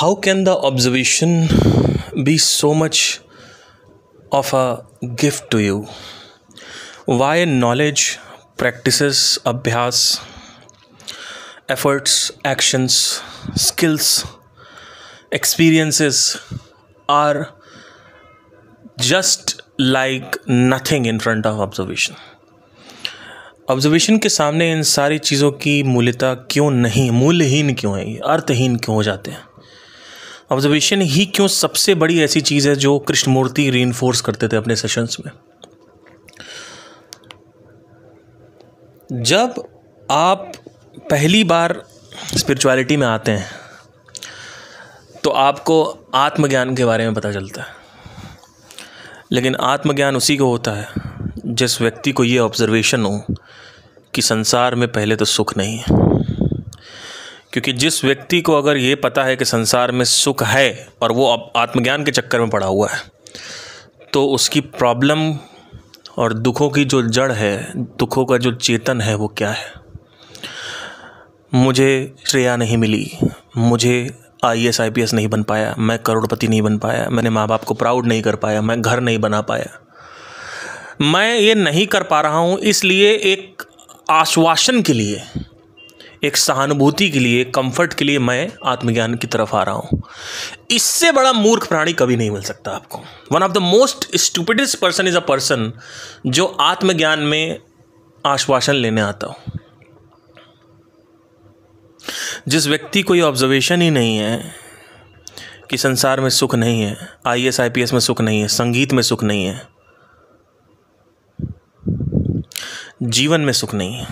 How can the observation be so much of a gift to you? Why knowledge, practices, abhyas, efforts, actions, skills, experiences are just like nothing in front of observation? Observation के सामने इन सारी चीज़ों की मूल्यता क्यों नहीं, मूल्यहीन क्यों है, अर्थहीन क्यों हो जाते हैं? ऑब्जर्वेशन ही क्यों सबसे बड़ी ऐसी चीज़ है जो कृष्णमूर्ति रीइंफोर्स करते थे अपने सेशंस में? जब आप पहली बार स्पिरिचुअलिटी में आते हैं तो आपको आत्मज्ञान के बारे में पता चलता है, लेकिन आत्मज्ञान उसी को होता है जिस व्यक्ति को ये ऑब्जर्वेशन हो कि संसार में पहले तो सुख नहीं है। क्योंकि जिस व्यक्ति को अगर ये पता है कि संसार में सुख है और वो आत्मज्ञान के चक्कर में पड़ा हुआ है, तो उसकी प्रॉब्लम और दुखों की जो जड़ है, दुखों का जो चेतन है, वो क्या है? मुझे श्रेया नहीं मिली, मुझे IAS IPS नहीं बन पाया, मैं करोड़पति नहीं बन पाया, मैंने माँ बाप को प्राउड नहीं कर पाया, मैं घर नहीं बना पाया, मैं ये नहीं कर पा रहा हूँ, इसलिए एक आश्वासन के लिए, एक सहानुभूति के लिए, कंफर्ट के लिए मैं आत्मज्ञान की तरफ आ रहा हूँ। इससे बड़ा मूर्ख प्राणी कभी नहीं मिल सकता आपको। One of the most stupidest person is a person जो आत्मज्ञान में आश्वासन लेने आता हो। जिस व्यक्ति को ये ऑब्जर्वेशन ही नहीं है कि संसार में सुख नहीं है, IAS IPS में सुख नहीं है, संगीत में सुख नहीं है, जीवन में सुख नहीं है,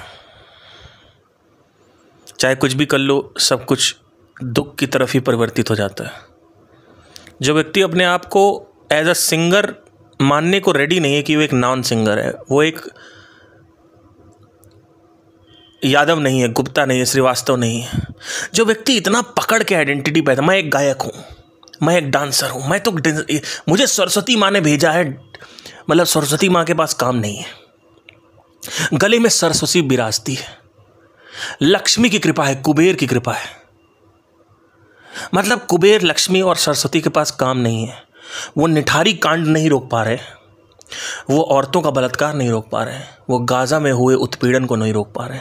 चाहे कुछ भी कर लो सब कुछ दुख की तरफ ही परिवर्तित हो जाता है। जो व्यक्ति अपने आप को एज अ सिंगर मानने को रेडी नहीं है कि वो एक नॉन सिंगर है, वो एक यादव नहीं है, गुप्ता नहीं है, श्रीवास्तव नहीं है, जो व्यक्ति इतना पकड़ के आइडेंटिटी पैदा, मैं एक गायक हूँ, मैं एक डांसर हूँ, मैं तो मुझे सरस्वती माँ ने भेजा है, मतलब सरस्वती माँ के पास काम नहीं है, गले में सरस्वती विराजती है, लक्ष्मी की कृपा है, कुबेर की कृपा है, मतलब कुबेर, लक्ष्मी और सरस्वती के पास काम नहीं है। वो निठारी कांड नहीं रोक पा रहे, वो औरतों का बलात्कार नहीं रोक पा रहे, वो गाजा में हुए उत्पीड़न को नहीं रोक पा रहे,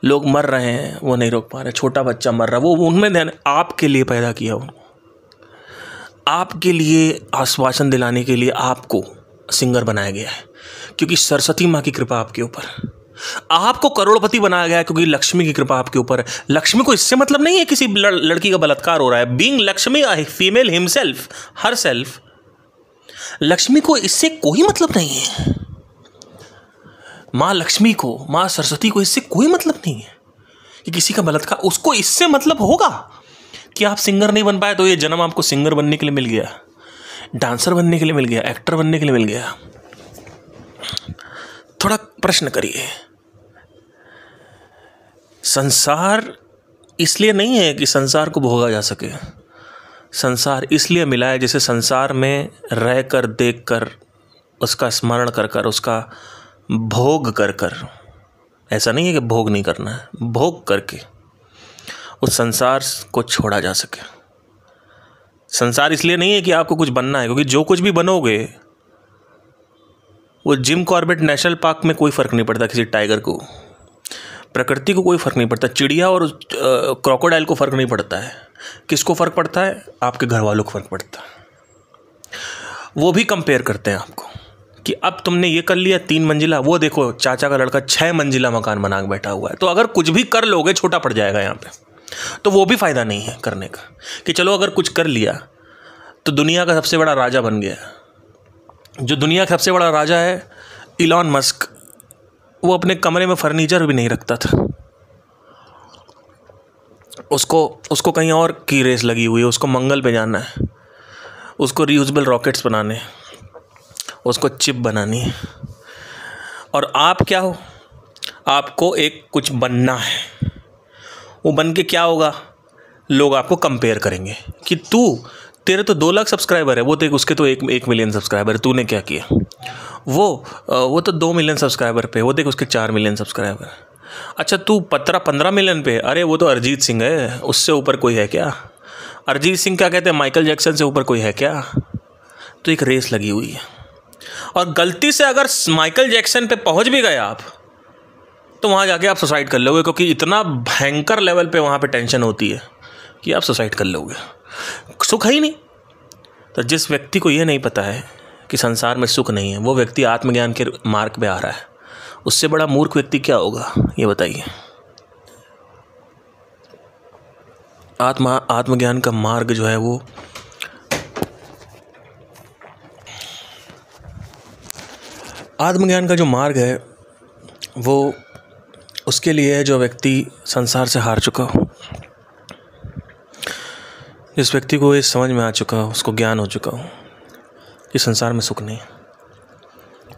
लोग मर रहे हैं वो नहीं रोक पा रहे, छोटा बच्चा मर रहा है, वो उनमें ध्यान आपके लिए पैदा किया, उनको आपके लिए आश्वासन दिलाने के लिए आपको सिंगर बनाया गया है, क्योंकि सरस्वती माँ की कृपा आपके ऊपर। आपको करोड़पति बनाया गया है क्योंकि लक्ष्मी की कृपा आपके ऊपर है। लक्ष्मी को इससे मतलब नहीं है किसी लड़की का बलात्कार हो रहा है। Being Lakshmi female himself, her self, Lakshmi को इससे कोई मतलब नहीं है। माँ लक्ष्मी को, माँ सरस्वती को इससे कोई मतलब नहीं है कि किसी का बलात्कार, उसको इससे मतलब होगा कि आप सिंगर नहीं बन पाए तो ये जन्म आपको सिंगर बनने के लिए मिल गया, डांसर बनने के लिए मिल गया, एक्टर बनने के लिए मिल गया। थोड़ा प्रश्न करिए। संसार इसलिए नहीं है कि संसार को भोगा जा सके, संसार इसलिए मिला है जिसे संसार में रह कर, देख कर, उसका स्मरण कर कर, उसका भोग कर कर, ऐसा नहीं है कि भोग नहीं करना है, भोग करके उस संसार को छोड़ा जा सके। संसार इसलिए नहीं है कि आपको कुछ बनना है, क्योंकि जो कुछ भी बनोगे वो जिम कॉर्बेट नेशनल पार्क में कोई फ़र्क नहीं पड़ता किसी टाइगर को, प्रकृति को कोई फ़र्क नहीं पड़ता, चिड़िया और क्रोकोडाइल को फ़र्क नहीं पड़ता है। किसको फ़र्क पड़ता है? आपके घर वालों को फ़र्क पड़ता है। वो भी कंपेयर करते हैं आपको कि अब तुमने ये कर लिया 3 मंजिला, वो देखो चाचा का लड़का 6 मंजिला मकान बना के बैठा हुआ है। तो अगर कुछ भी कर लोगे छोटा पड़ जाएगा यहाँ पे, तो वो भी फ़ायदा नहीं है करने का कि चलो अगर कुछ कर लिया तो दुनिया का सबसे बड़ा राजा बन गया। जो दुनिया का सबसे बड़ा राजा है इलॉन मस्क, वो अपने कमरे में फर्नीचर भी नहीं रखता था, उसको कहीं और की रेस लगी हुई है, उसको मंगल पे जाना है, उसको रीयूजेबल रॉकेट्स बनाने, उसको चिप बनानी है। और आप क्या हो? आपको एक कुछ बनना है। वो बन के क्या होगा? लोग आपको कंपेयर करेंगे कि तेरे तो 2 लाख सब्सक्राइबर है, वो देख उसके तो 1 मिलियन सब्सक्राइबर है, तूने क्या किया? वो तो 2 मिलियन सब्सक्राइबर पे, वो देख उसके 4 मिलियन सब्सक्राइबर है। अच्छा तू 15 मिलियन पे, अरे वो तो अरिजीत सिंह है, उससे ऊपर कोई है क्या? अरिजीत सिंह क्या कहते हैं, माइकल जैक्सन से ऊपर कोई है क्या? तो एक रेस लगी हुई है, और गलती से अगर माइकल जैक्सन पे पहुंच भी गए आप, तो वहाँ जाके आप सुसाइड कर लोगे, क्योंकि इतना भयंकर लेवल पे वहाँ पे टेंशन होती है कि आप सुसाइड कर लोगे, सुख है ही नहीं। तो जिस व्यक्ति को ये नहीं पता है कि संसार में सुख नहीं है, वो व्यक्ति आत्मज्ञान के मार्ग पे आ रहा है, उससे बड़ा मूर्ख व्यक्ति क्या होगा, ये बताइए। आत्मज्ञान का मार्ग जो है वो आत्मज्ञान का जो मार्ग है वो उसके लिए है जो व्यक्ति संसार से हार चुका हो, जिस व्यक्ति को ये समझ में आ चुका हो, उसको ज्ञान हो चुका हो कि संसार में सुख नहीं।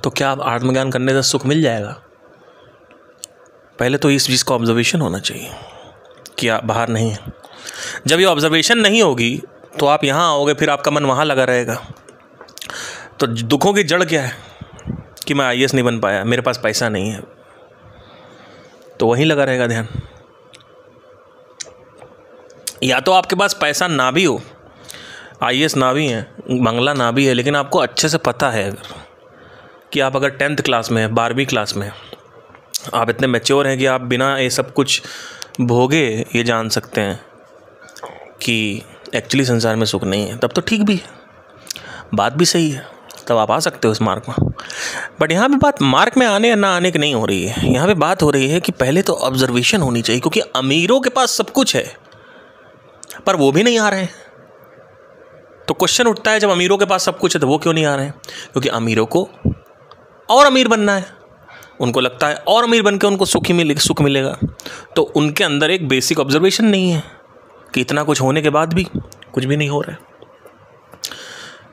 तो क्या आप आत्मज्ञान करने से सुख मिल जाएगा? पहले तो इस चीज़ का ऑब्जर्वेशन होना चाहिए कि आप बाहर नहीं है। जब ये ऑब्जर्वेशन नहीं होगी तो आप यहाँ आओगे, फिर आपका मन वहाँ लगा रहेगा। तो दुखों की जड़ क्या है कि मैं IAS नहीं बन पाया, मेरे पास पैसा नहीं है, तो वहीं लगा रहेगा ध्यान। या तो आपके पास पैसा ना भी हो, IAS ना भी है, बंगला ना भी है, लेकिन आपको अच्छे से पता है कि आप अगर 10th क्लास में है, 12वीं क्लास में, आप इतने मैच्योर हैं कि आप बिना ये सब कुछ भोगे ये जान सकते हैं कि एक्चुअली संसार में सुख नहीं है, तब तो ठीक भी है, बात भी सही है, तब आप आ सकते हो इस मार्ग में। बट यहाँ पे बात मार्ग में आने या ना आने की नहीं हो रही है, यहाँ पे बात हो रही है कि पहले तो ऑब्जर्वेशन होनी चाहिए, क्योंकि अमीरों के पास सब कुछ है पर वो भी नहीं आ रहे हैं। तो क्वेश्चन उठता है, जब अमीरों के पास सब कुछ है तो वो क्यों नहीं आ रहे हैं? क्योंकि अमीरों को और अमीर बनना है, उनको लगता है और अमीर बन के उनको सुख मिलेगा। तो उनके अंदर एक बेसिक ऑब्जर्वेशन नहीं है कि इतना कुछ होने के बाद भी कुछ भी नहीं हो रहा है।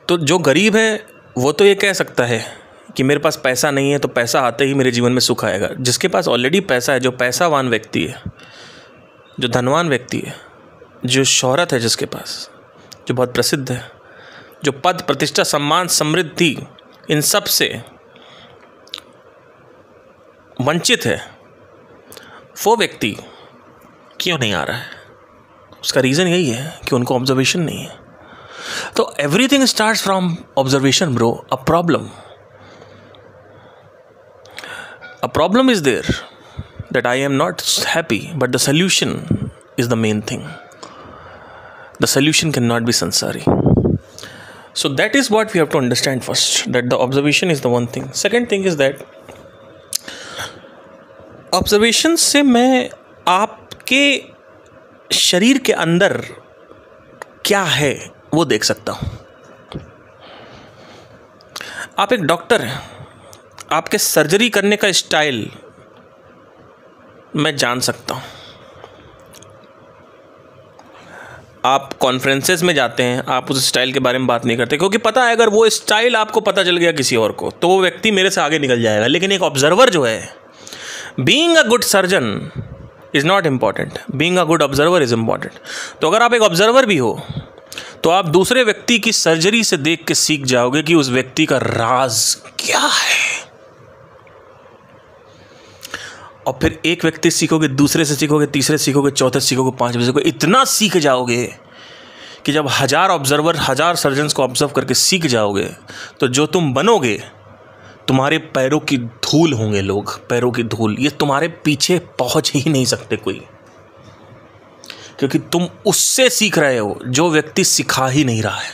तो जो गरीब है वो तो ये कह सकता है कि मेरे पास पैसा नहीं है, तो पैसा आते ही मेरे जीवन में सुख आएगा। जिसके पास ऑलरेडी पैसा है, जो पैसावान व्यक्ति है, जो धनवान व्यक्ति है, जो शोहरत है जिसके पास, जो बहुत प्रसिद्ध है, जो पद प्रतिष्ठा सम्मान समृद्धि इन सब से वंचित है, वो व्यक्ति क्यों नहीं आ रहा है? उसका रीज़न यही है कि उनको ऑब्जर्वेशन नहीं है। तो everything starts from observation bro. A problem is there that I am not happy, but the solution is the main thing. The solution cannot be sansari. So that is what we have to understand first, that the observation is the one thing. Second thing is that observation से मैं आपके शरीर के अंदर क्या है वो देख सकता हूँ। आप एक डॉक्टर हैं, आपके सर्जरी करने का स्टाइल मैं जान सकता हूँ। आप कॉन्फ्रेंसेस में जाते हैं, आप उस स्टाइल के बारे में बात नहीं करते, क्योंकि पता है अगर वो स्टाइल आपको पता चल गया किसी और को तो वो व्यक्ति मेरे से आगे निकल जाएगा। लेकिन एक ऑब्जर्वर जो है, being a good surgeon is not important, being a good observer is important. तो अगर आप एक ऑब्जर्वर भी हो तो आप दूसरे व्यक्ति की सर्जरी से देख के सीख जाओगे कि उस व्यक्ति का राज क्या है, और फिर एक व्यक्ति सीखोगे, दूसरे से सीखोगे, तीसरे सीखोगे, चौथे सीखोगे, पांचवें सीखोगे, इतना सीख जाओगे कि जब 1000 ऑब्जर्वर 1000 सर्जन्स को ऑब्जर्व करके सीख जाओगे तो जो तुम बनोगे, तुम्हारे पैरों की धूल होंगे लोग, पैरों की धूल। ये तुम्हारे पीछे पहुंच ही नहीं सकते कोई, क्योंकि तुम उससे सीख रहे हो जो व्यक्ति सिखा ही नहीं रहा है,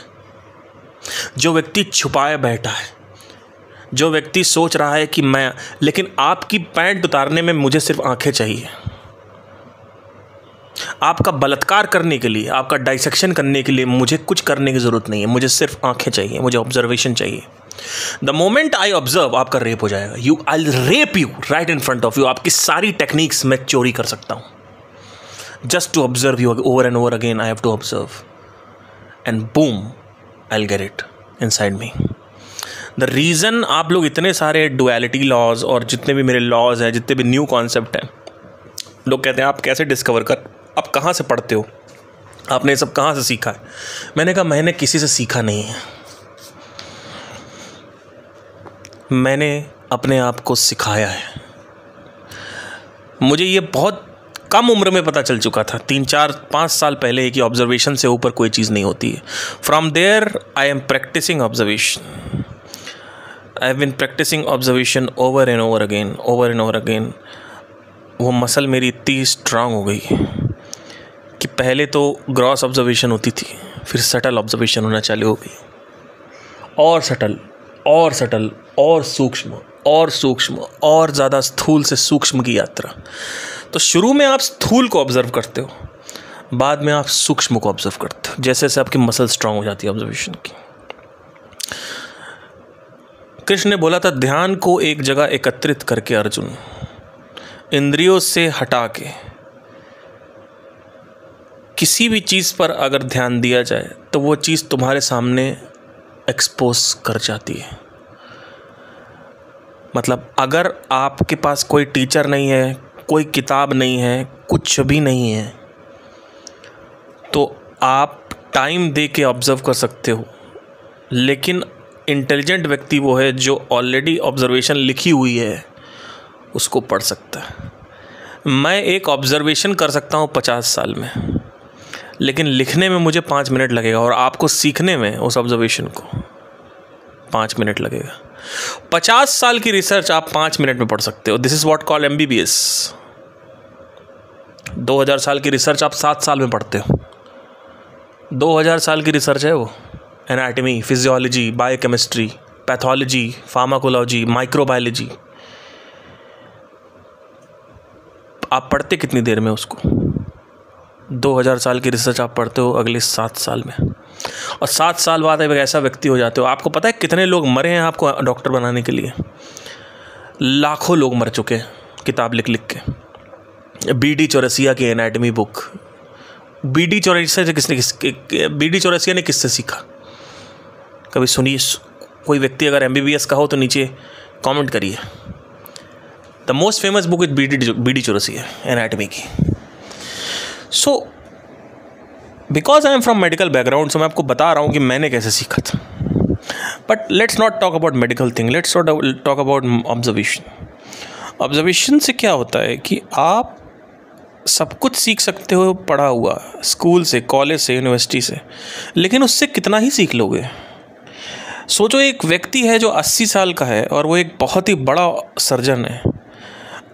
जो व्यक्ति छुपाए बैठा है, जो व्यक्ति सोच रहा है कि मैं, लेकिन आपकी पैंट उतारने में मुझे सिर्फ आंखें चाहिए। आपका बलात्कार करने के लिए, आपका डाइसेक्शन करने के लिए मुझे कुछ करने की ज़रूरत नहीं है, मुझे सिर्फ आंखें चाहिए, मुझे ऑब्जर्वेशन चाहिए। द मोमेंट आई ऑब्जर्व, आपका रेप हो जाएगा। I rape you right in front of you. आपकी सारी टेक्निक्स मैं चोरी कर सकता हूँ, just to observe you over and over again. I have to observe and boom, I will get it inside me. The reason आप लोग इतने सारे डुअलिटी लॉज और जितने भी मेरे लॉज हैं, जितने भी न्यू कॉन्सेप्ट हैं, लोग कहते हैं आप कैसे डिस्कवर कर, आप कहाँ से पढ़ते हो, आपने ये सब कहाँ से सीखा है? मैंने कहा मैंने किसी से सीखा नहीं है, मैंने अपने आप को सिखाया है। मुझे ये बहुत कम उम्र में पता चल चुका था, 3-4-5 साल पहले, कि ऑब्जर्वेशन से ऊपर कोई चीज़ नहीं होती है। From there I am practising observation, I have been practising observation over and over again. वो मसल मेरी इतनी स्ट्रांग हो गई कि पहले तो ग्रॉस ऑब्जर्वेशन होती थी, फिर सटल ऑब्जर्वेशन होना चालू हो गई, और सटल और सटल और सूक्ष्म और सूक्ष्म और ज़्यादा स्थूल से सूक्ष्म की यात्रा। तो शुरू में आप स्थूल को ऑब्जर्व करते हो, बाद में आप सूक्ष्म को ऑब्जर्व करते हो, जैसे जैसे आपकी मसल स्ट्रांग हो जाती है ऑब्जर्वेशन की। कृष्ण ने बोला था, ध्यान को एक जगह एकत्रित करके अर्जुन, इंद्रियों से हटा के किसी भी चीज़ पर अगर ध्यान दिया जाए तो वो चीज़ तुम्हारे सामने एक्सपोज कर जाती है। मतलब अगर आपके पास कोई टीचर नहीं है, कोई किताब नहीं है, कुछ भी नहीं है, तो आप टाइम दे के ऑब्ज़र्व कर सकते हो। लेकिन इंटेलिजेंट व्यक्ति वो है जो ऑलरेडी ऑब्जर्वेशन लिखी हुई है उसको पढ़ सकता है। मैं एक ऑब्जर्वेशन कर सकता हूँ 50 साल में, लेकिन लिखने में मुझे 5 मिनट लगेगा, और आपको सीखने में उस ऑब्जर्वेशन को 5 मिनट लगेगा। 50 साल की रिसर्च आप 5 मिनट में पढ़ सकते हो। This is what call MBBS। 2000 साल की रिसर्च आप 7 साल में पढ़ते हो। 2000 साल की रिसर्च है वो। Anatomy, physiology, biochemistry, pathology, pharmacology, microbiology. आप पढ़ते कितनी देर में उसको? 2000 साल की रिसर्च आप पढ़ते हो अगले 7 साल में, और 7 साल बाद एक ऐसा व्यक्ति हो जाते हो। आपको पता है कितने लोग मरे हैं आपको डॉक्टर बनाने के लिए? लाखों लोग मर चुके हैं किताब लिख लिख के। BD चौरसिया की एनाटमी बुक, BD चौरसिया ने किससे सीखा? कभी सुनिए, कोई व्यक्ति अगर MBBS का हो तो नीचे कमेंट करिए। The most famous book is BD Chaurasia anatomy की। So because I am from medical background, so मैं आपको बता रहा हूँ कि मैंने कैसे सीखा था। But let's not talk about medical thing, let's talk about observation. Observation से क्या होता है कि आप सब कुछ सीख सकते हो पढ़ा हुआ, स्कूल से, कॉलेज से, यूनिवर्सिटी से, लेकिन उससे कितना ही सीख लोगे? सोचो, एक व्यक्ति है जो 80 साल का है और वो एक बहुत ही बड़ा सर्जन है,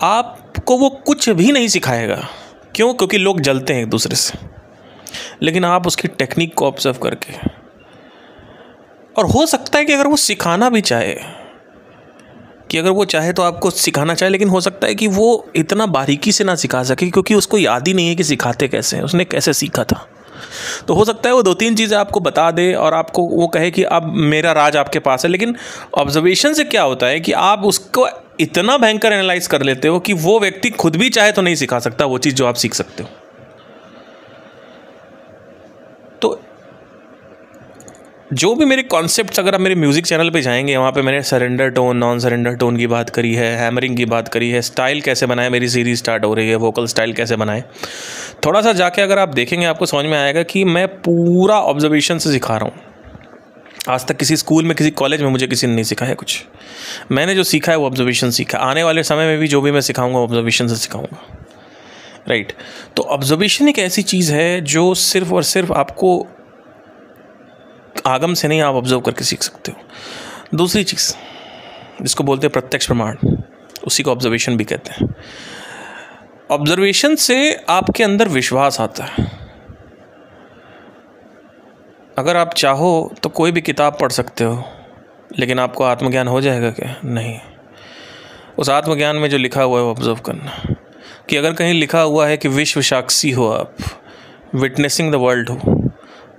आपको वो कुछ भी नहीं सिखाएगा। क्यों? क्योंकि लोग जलते हैं एक दूसरे से। लेकिन आप उसकी टेक्निक को ऑब्जर्व करके, और हो सकता है कि अगर वो सिखाना भी चाहे, कि अगर वो चाहे तो आपको सिखाना चाहे, लेकिन हो सकता है कि वो इतना बारीकी से ना सिखा सके क्योंकि उसको याद ही नहीं है कि सिखाते कैसे हैं, उसने कैसे सीखा था। तो हो सकता है वो 2-3 चीज़ें आपको बता दे और आपको वो कहे कि अब मेरा राज आपके पास है। लेकिन ऑब्जर्वेशन से क्या होता है कि आप उसको इतना भयंकर एनालाइज कर लेते हो कि वो व्यक्ति खुद भी चाहे तो नहीं सिखा सकता वो चीज़ जो आप सीख सकते हो। तो जो भी मेरे कॉन्सेप्ट्स, अगर आप मेरे म्यूज़िक चैनल पे जाएंगे, वहाँ पे मैंने surrender tone, non surrender tone की बात करी है, हैमरिंग की बात करी है, स्टाइल कैसे बनाए, मेरी सीरीज स्टार्ट हो रही है, वोकल स्टाइल कैसे बनाए। थोड़ा सा जाके अगर आप देखेंगे आपको समझ में आएगा कि मैं पूरा ऑब्जर्वेशन से सिखा रहा हूँ। आज तक किसी स्कूल में, किसी कॉलेज में मुझे किसी ने नहीं सिखाया कुछ। मैंने जो सीखा है वो ऑब्जर्वेशन सीखा। आने वाले समय में भी जो भी मैं सिखाऊंगा ऑब्जर्वेशन से सिखाऊंगा, राइट। तो ऑब्जर्वेशन एक ऐसी चीज़ है जो सिर्फ और सिर्फ आपको आगम से नहीं, आप ऑब्जर्व करके सीख सकते हो। दूसरी चीज़ जिसको बोलते हैं प्रत्यक्ष प्रमाण, उसी को ऑब्जर्वेशन भी कहते हैं। ऑब्जर्वेशन से आपके अंदर विश्वास आता है। अगर आप चाहो तो कोई भी किताब पढ़ सकते हो, लेकिन आपको आत्मज्ञान हो जाएगा क्या? नहीं। उस आत्मज्ञान में जो लिखा हुआ है वो ऑब्जर्व करना। कि अगर कहीं लिखा हुआ है कि विश्व साक्षी हो आप, विटनेसिंग द वर्ल्ड हो,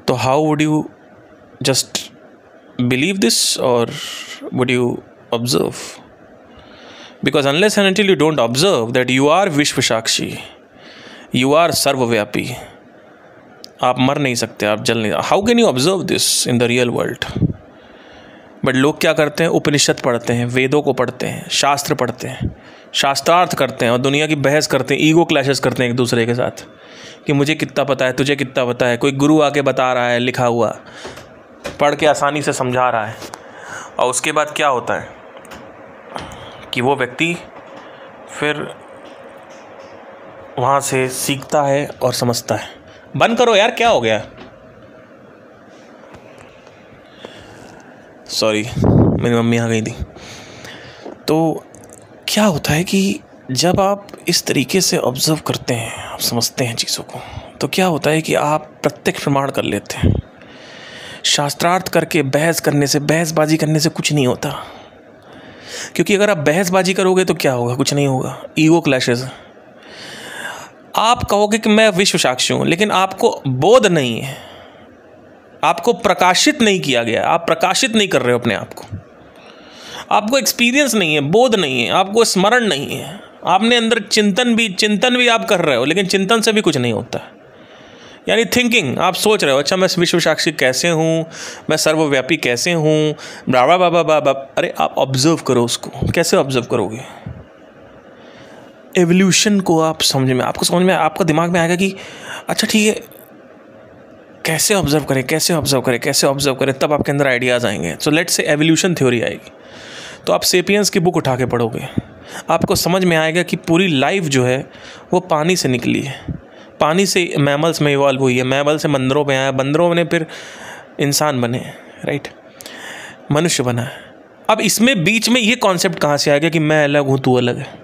तो how would you just believe this, or would you observe? Because unless and until you don't observe that you are Vishwa Sakshi, you are सर्वव्यापी, आप मर नहीं सकते, आप जल नहीं। How can you observe this in the real world? But लोग क्या करते हैं? उपनिषद पढ़ते हैं, वेदों को पढ़ते हैं, शास्त्र पढ़ते हैं, शास्त्रार्थ करते हैं और दुनिया की बहस करते हैं, ईगो क्लैशेस करते हैं एक दूसरे के साथ कि मुझे कितना पता है, तुझे कितना पता है। कोई गुरु आके बता रहा है, लिखा हुआ पढ़ के आसानी से समझा रहा है, और उसके बाद क्या होता है कि वो व्यक्ति फिर वहाँ से सीखता है और समझता है। बंद करो यार, क्या हो गया? सॉरी, मेरी मम्मी आ गई थी। तो क्या होता है कि जब आप इस तरीके से ऑब्ज़र्व करते हैं, आप समझते हैं चीज़ों को, तो क्या होता है कि आप प्रत्यक्ष प्रमाण कर लेते हैं। शास्त्रार्थ करके बहस करने से, बहसबाजी करने से कुछ नहीं होता, क्योंकि अगर आप बहसबाजी करोगे तो क्या होगा? कुछ नहीं होगा, ईगो क्लैशेस। आप कहोगे कि मैं विश्व साक्षी हूँ, लेकिन आपको बोध नहीं है, आपको प्रकाशित नहीं किया गया, आप प्रकाशित नहीं कर रहे हो अपने आप को, आपको एक्सपीरियंस नहीं है, बोध नहीं है, आपको स्मरण नहीं है, आपने अंदर चिंतन भी आप कर रहे हो, लेकिन चिंतन से भी कुछ नहीं होता। यानी थिंकिंग, आप सोच रहे हो अच्छा मैं विश्व साक्षी कैसे हूँ, मैं सर्वव्यापी कैसे हूँ, बाबा बाबा बाबा। अरे आप ऑब्जर्व करो उसको। कैसे ऑब्जर्व करोगे? एवोल्यूशन को आप आपको समझ में, आपका दिमाग में आएगा कि अच्छा ठीक है, कैसे ऑब्जर्व करें, कैसे ऑब्जर्व करें, कैसे ऑब्जर्व करें, तब आपके अंदर आइडियाज़ आएंगे। So let's say evolution theory आएगी, तो आप सेपियंस की बुक उठा के पढ़ोगे, आपको समझ में आएगा कि पूरी लाइफ जो है वो पानी से निकली है, पानी से मैमल्स में इवॉल्व हुई है, मैमल से बंदरों में आया, बंदरों ने फिर इंसान बने, राइट, मनुष्य बना है। अब इसमें बीच में ये कॉन्सेप्ट कहाँ से आ गया कि मैं अलग हूँ, तू अलग है?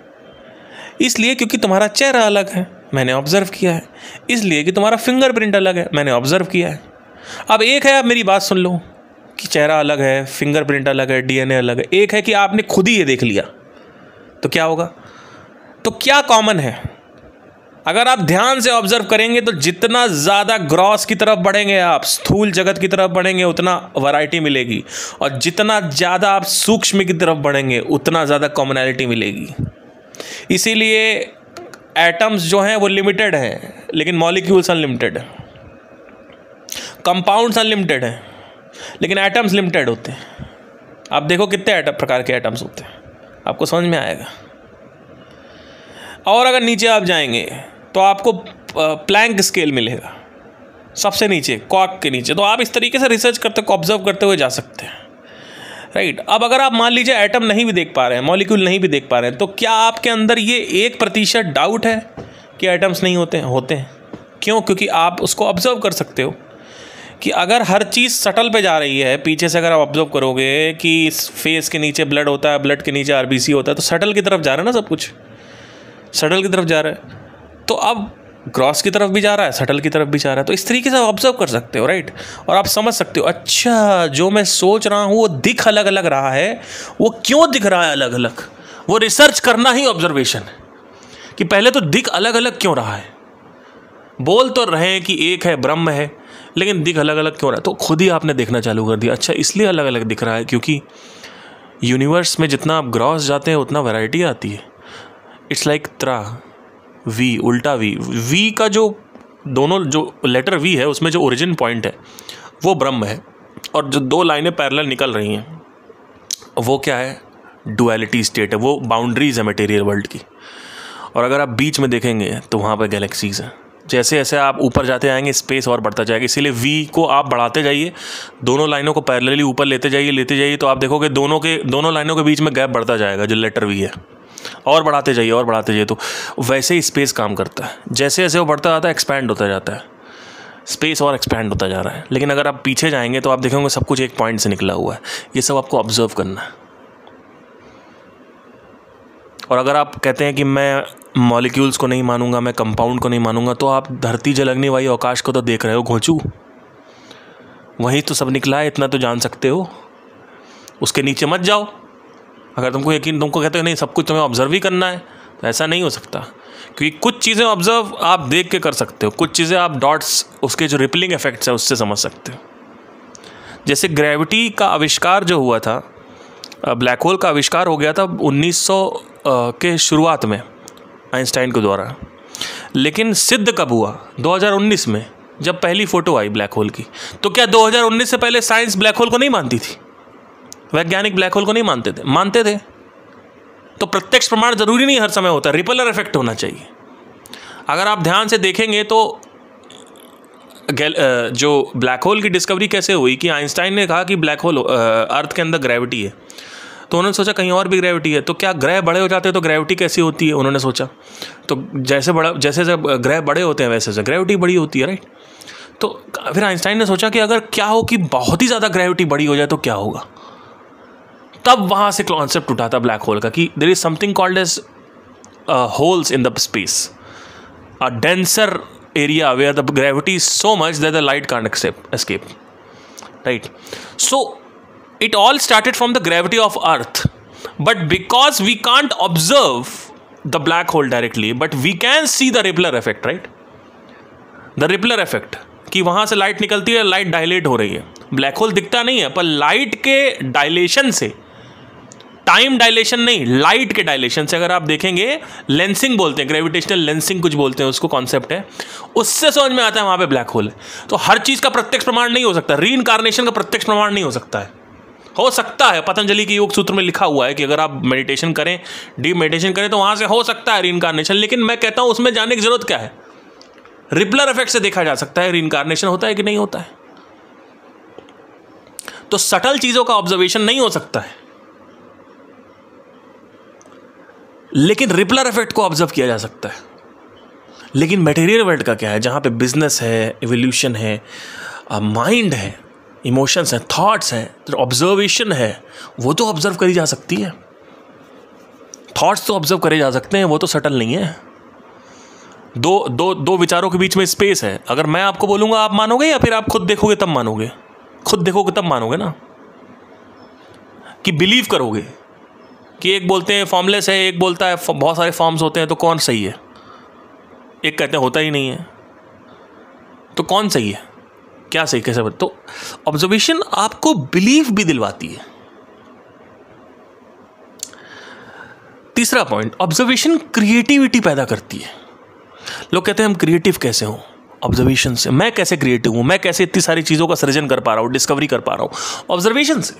इसलिए क्योंकि तुम्हारा चेहरा अलग है, मैंने ऑब्जर्व किया है। इसलिए कि तुम्हारा फिंगरप्रिंट अलग है, मैंने ऑब्जर्व किया है। अब एक है, आप मेरी बात सुन लो, कि चेहरा अलग है, फिंगरप्रिंट अलग है, डीएनए अलग है। एक है कि आपने खुद ही ये देख लिया, तो क्या होगा? तो क्या कॉमन है? अगर आप ध्यान से ऑब्जर्व करेंगे तो जितना ज़्यादा ग्रॉस की तरफ बढ़ेंगे, आप स्थूल जगत की तरफ बढ़ेंगे, उतना वैरायटी मिलेगी, और जितना ज़्यादा आप सूक्ष्म की तरफ बढ़ेंगे उतना ज़्यादा कॉमनैलिटी मिलेगी। इसीलिए एटम्स जो हैं वो लिमिटेड हैं, लेकिन मॉलिक्यूल्स अनलिमिटेड हैं। कंपाउंड्स अनलिमिटेड हैं, लेकिन एटम्स लिमिटेड होते हैं। आप देखो कितने प्रकार के एटम्स होते हैं, आपको समझ में आएगा। और अगर नीचे आप जाएंगे तो आपको प्लैंक स्केल मिलेगा, सबसे नीचे, कॉर्क के नीचे। तो आप इस तरीके से रिसर्च करते, ऑब्जर्व करते हुए जा सकते हैं, राइट। अब अगर आप मान लीजिए एटम नहीं भी देख पा रहे हैं, मॉलिक्यूल नहीं भी देख पा रहे हैं, तो क्या आपके अंदर ये 1% डाउट है कि एटम्स नहीं होते हैं? होते हैं। क्यों? क्योंकि आप उसको ऑब्जर्व कर सकते हो कि अगर हर चीज़ सटल पे जा रही है, पीछे से अगर आप ऑब्जर्व करोगे कि फेस के नीचे ब्लड होता है, ब्लड के नीचे आरबीसी होता है, तो सटल की तरफ जा रहा है ना, सब कुछ सटल की तरफ जा रहा है। तो अब ग्रॉस की तरफ भी जा रहा है, सटल की तरफ भी जा रहा है। तो इस तरीके से आप ऑब्जर्व कर सकते हो, राइट। और आप समझ सकते हो, अच्छा जो मैं सोच रहा हूँ वो दिख अलग अलग रहा है, वो क्यों दिख रहा है अलग अलग? वो रिसर्च करना ही ऑब्जर्वेशन है कि पहले तो दिख अलग अलग क्यों रहा है। बोल तो रहे हैं कि एक है, ब्रह्म है, लेकिन दिख अलग अलग क्यों रहा है? तो खुद ही आपने देखना चालू कर दिया, अच्छा इसलिए अलग अलग दिख रहा है क्योंकि यूनिवर्स में जितना आप ग्रॉस जाते हैं उतना वैरायटी आती है। इट्स लाइक त्रा, वी, उल्टा वी का जो दोनों जो लेटर वी है उसमें जो ओरिजिन पॉइंट है वो ब्रह्म है, और जो दो लाइनें पैरेलल निकल रही हैं वो क्या है? डुअलिटी स्टेट है, वो बाउंड्रीज है मटेरियल वर्ल्ड की। और अगर आप बीच में देखेंगे तो वहाँ पर गैलेक्सीज हैं। जैसे जैसे आप ऊपर जाते आएंगे स्पेस और बढ़ता जाएगा, इसीलिए वी को आप बढ़ाते जाइए, दोनों लाइनों को पैरेलली ऊपर लेते जाइए, तो आप देखोगे दोनों लाइनों के बीच में गैप बढ़ता जाएगा जो लेटर वी है, और बढ़ाते जाइए। तो वैसे ही स्पेस काम करता है, जैसे जैसे वो बढ़ता जाता है एक्सपैंड होता जाता है, स्पेस और एक्सपैंड होता जा रहा है। लेकिन अगर आप पीछे जाएंगे तो आप देखेंगे सब कुछ एक पॉइंट से निकला हुआ है। ये सब आपको ऑब्जर्व करना है। और अगर आप कहते हैं कि मैं मॉलिक्यूल्स को नहीं मानूंगा, मैं कंपाउंड को नहीं मानूंगा, तो आप धरती जल अग्नि वायु आकाश को तो देख रहे हो, घोंचू वहीं तो सब निकला है, इतना तो जान सकते हो। उसके नीचे मत जाओ। अगर तुमको कहते हो नहीं सब कुछ तुम्हें ऑब्जर्व ही करना है, तो ऐसा नहीं हो सकता, क्योंकि कुछ चीज़ें ऑब्जर्व आप देख के कर सकते हो, कुछ चीज़ें आप डॉट्स, उसके जो रिपलिंग इफेक्ट्स है उससे समझ सकते हो। जैसे ग्रेविटी का आविष्कार जो हुआ था, ब्लैक होल का आविष्कार हो गया था 1900 के शुरुआत में आइंस्टाइन के द्वारा, लेकिन सिद्ध कब हुआ? 2019 में, जब पहली फ़ोटो आई ब्लैक होल की। तो क्या 2019 से पहले साइंस ब्लैक होल को नहीं मानती थी? वैज्ञानिक ब्लैक होल को नहीं मानते थे। तो प्रत्यक्ष प्रमाण जरूरी नहीं हर समय होता, रिपलर इफेक्ट होना चाहिए। अगर आप ध्यान से देखेंगे तो जो ब्लैक होल की डिस्कवरी कैसे हुई कि आइंस्टाइन ने कहा कि ब्लैक होल, अर्थ के अंदर ग्रेविटी है, तो उन्होंने सोचा कहीं और भी ग्रेविटी है, तो क्या ग्रह बड़े हो जाते हैं तो ग्रेविटी कैसी होती है, उन्होंने सोचा। तो जैसे जब ग्रह बड़े होते हैं वैसे ग्रेविटी बड़ी होती है, राइट। तो फिर आइंस्टाइन ने सोचा कि अगर क्या हो कि बहुत ही ज़्यादा ग्रेविटी बड़ी हो जाए तो क्या होगा। तब वहाँ से कॉन्सेप्ट उठा था ब्लैक होल का कि there is something called as holes in the space, a denser area where the gravity is so much that the light can't escape, right? So it all started from the gravity of earth, but because we can't observe the black hole directly, but we can see the Rippler effect, right? The Rippler effect कि वहाँ से light निकलती है, light dilate हो रही है। Black hole दिखता नहीं है, पर लाइट के डायलेशन से, टाइम डायलेशन नहीं, लाइट के डायलेशन से, अगर आप देखेंगे लेंसिंग बोलते हैं, ग्रेविटेशनल लेंसिंग कुछ बोलते हैं उसको, कॉन्सेप्ट है, उससे समझ में आता है वहाँ पे ब्लैक होल है। तो हर चीज़ का प्रत्यक्ष प्रमाण नहीं हो सकता, रीइंकार्नेशन का प्रत्यक्ष प्रमाण नहीं हो सकता है। हो सकता है, पतंजलि के योग सूत्र में लिखा हुआ है कि अगर आप मेडिटेशन करें, डीप मेडिटेशन करें तो वहाँ से हो सकता है रीइंकार्नेशन, लेकिन मैं कहता हूँ उसमें जाने की जरूरत क्या है। रिपलर इफेक्ट से देखा जा सकता है रीइंकार्नेशन होता है कि नहीं होता है। तो सटल चीज़ों का ऑब्जर्वेशन नहीं हो सकता है, लेकिन रिपलर इफेक्ट को ऑब्जर्व किया जा सकता है। लेकिन मटेरियल वर्ल्ड का क्या है, जहाँ पे बिजनेस है, इवोल्यूशन है, माइंड है, इमोशंस हैं, थॉट्स हैं, तो ऑब्जर्वेशन है, वो तो ऑब्जर्व करी जा सकती है। थॉट्स तो ऑब्जर्व करे जा सकते हैं, वो तो सटल नहीं है। दो विचारों के बीच में स्पेस है। अगर मैं आपको बोलूँगा आप मानोगे, या फिर आप खुद देखोगे तब मानोगे? खुद देखोगे तब मानोगे ना, कि बिलीव करोगे कि एक बोलते हैं फॉर्मलेस है, एक बोलता है बहुत सारे फॉर्म्स होते हैं, तो कौन सही है? एक कहते हैं होता ही नहीं है, तो कौन सही है, क्या सही, कैसे? तो ऑब्जर्वेशन आपको बिलीव भी दिलवाती है। तीसरा पॉइंट, ऑब्जर्वेशन क्रिएटिविटी पैदा करती है। लोग कहते हैं हम क्रिएटिव कैसे हों? ऑब्जर्वेशन से। मैं कैसे क्रिएटिव हूं? मैं कैसे इतनी सारी चीज़ों का सृजन कर पा रहा हूं, डिस्कवरी कर पा रहा हूं? ऑब्जर्वेशन से।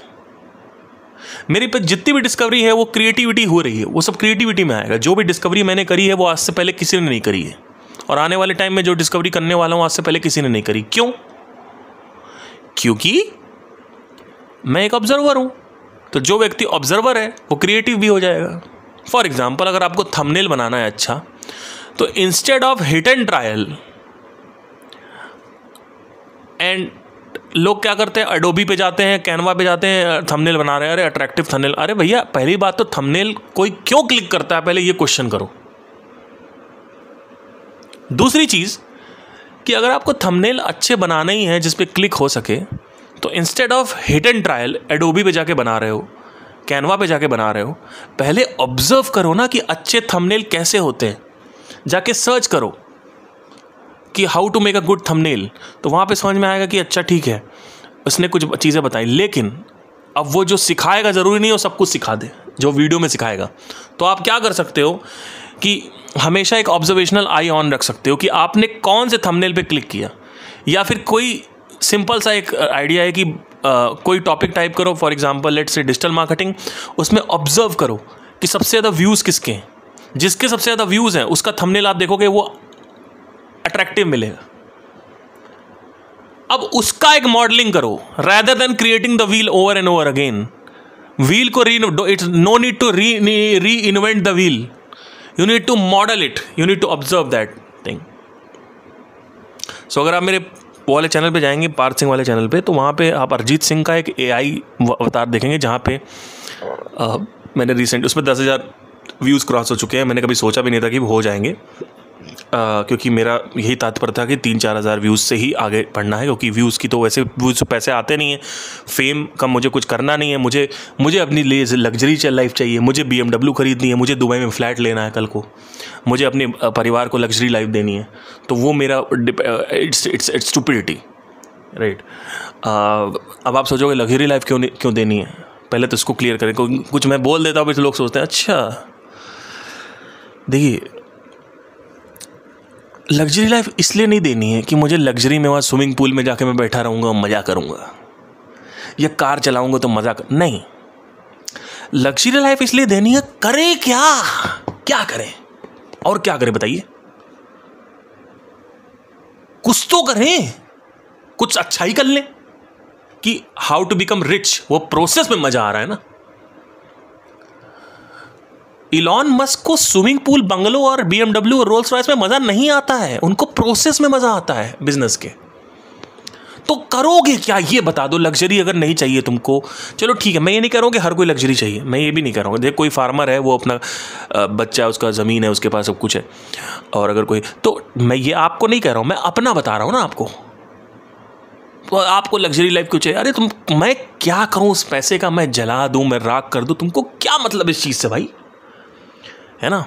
मेरी पे जितनी भी डिस्कवरी है वो क्रिएटिविटी हो रही है, वो सब क्रिएटिविटी में आएगा। जो भी डिस्कवरी मैंने करी है वो आज से पहले किसी ने नहीं करी है, और आने वाले टाइम में जो डिस्कवरी करने वाला हूं आज से पहले किसी ने नहीं करी। क्यों? क्योंकि मैं एक ऑब्जर्वर हूं। तो जो व्यक्ति ऑब्जर्वर है वो क्रिएटिव भी हो जाएगा। फॉर एग्जाम्पल, अगर आपको थंबनेल बनाना है अच्छा, तो instead of hit and trial, and लोग क्या करते हैं, एडोबी पे जाते हैं, कैनवा पे जाते हैं, थंबनेल बना रहे हैं, अरे अट्रैक्टिव थंबनेल। अरे भैया, पहली बात तो थंबनेल कोई क्यों क्लिक करता है, पहले ये क्वेश्चन करो। दूसरी चीज़ कि अगर आपको थंबनेल अच्छे बनाने ही हैं जिस पे क्लिक हो सके, तो instead of hit and trial Adobe पे जाके बना रहे हो, कैनवा पे जाके बना रहे हो, पहले ऑब्जर्व करो ना कि अच्छे थंबनेल कैसे होते हैं। जाके सर्च करो कि how to make a good thumbnail, तो वहाँ पे समझ में आएगा कि अच्छा ठीक है, उसने कुछ चीज़ें बताई, लेकिन अब वो जो सिखाएगा ज़रूरी नहीं हो सब कुछ सिखा दे जो वीडियो में सिखाएगा। तो आप क्या कर सकते हो कि हमेशा एक ऑब्जर्वेशनल आई ऑन रख सकते हो कि आपने कौन से थंबनेल पे क्लिक किया, या फिर कोई सिंपल सा एक आइडिया है कि कोई टॉपिक टाइप करो, for example let's say digital marketing, उसमें ऑब्जर्व करो कि सबसे ज़्यादा व्यूज़ किसके हैं। जिसके सबसे ज़्यादा व्यूज़ हैं उसका थंबनेल आप देखोगे वो अट्रैक्टिव मिलेगा। अब उसका एक मॉडलिंग करो, rather than creating the wheel over and over again. Wheel को it's no need to reinvent the wheel, you need to model it, you need to observe that thing. So अगर आप मेरे वाले channel पे जाएंगे, पार्थ सिंह वाले channel पे, तो वहाँ पे आप अरिजीत सिंह का एक AI अवतार देखेंगे, जहाँ पे मैंने रिसेंट उसमें 10,000 व्यूज़ क्रॉस हो चुके हैं। मैंने कभी सोचा भी नहीं था कि वो हो जाएंगे, क्योंकि मेरा यही तात्पर्य था कि 3-4 हज़ार व्यूज़ से ही आगे बढ़ना है, क्योंकि व्यूज़ की तो वैसे व्यूज़ पैसे आते नहीं हैं, फेम का मुझे कुछ करना नहीं है, मुझे अपनी लिए लग्जरी लाइफ चाहिए, मुझे BMW खरीदनी है, मुझे दुबई में फ्लैट लेना है कल को, मुझे अपने परिवार को लग्जरी लाइफ देनी है। तो वो मेरा इट्स स्टुपिडिटी, राइट। अब आप सोचोगे लग्जरी लाइफ क्यों देनी है, पहले तो इसको क्लियर करें। कुछ मैं बोल देता हूँ फिर लोग सोचते हैं अच्छा, देखिए लग्जरी लाइफ इसलिए नहीं देनी है कि मुझे लग्जरी में वहाँ स्विमिंग पूल में जाके मैं बैठा रहूँगा, मज़ा करूँगा, या कार चलाऊँगा तो मज़ा नहीं। लग्जरी लाइफ इसलिए देनी है, करें क्या करें, और क्या करें बताइए? कुछ तो करें, कुछ अच्छा ही कर लें। कि हाउ टू बिकम रिच, वो प्रोसेस में मज़ा आ रहा है ना। इलॉन मस्क को स्विमिंग पूल, बंगलो और BMW और रोल्स रॉयस में मज़ा नहीं आता है, उनको प्रोसेस में मज़ा आता है बिजनेस के। तो करोगे क्या ये बता दो। लग्जरी अगर नहीं चाहिए तुमको, चलो ठीक है, मैं ये नहीं कह रहा हूँ कि हर कोई लग्जरी चाहिए, मैं ये भी नहीं कह रहा हूँ। देख कोई फार्मर है, वो अपना बच्चा है, उसका ज़मीन है, उसके पास सब कुछ है, और अगर कोई, तो मैं ये आपको नहीं कह रहा हूँ, मैं अपना बता रहा हूँ ना आपको। तो आपको लग्जरी लाइफ क्यों चाहिए? अरे मैं क्या करूँ उस पैसे का? मैं जला दूँ, मैं राख कर दूँ, तुमको क्या मतलब इस चीज़ से भाई, है ना?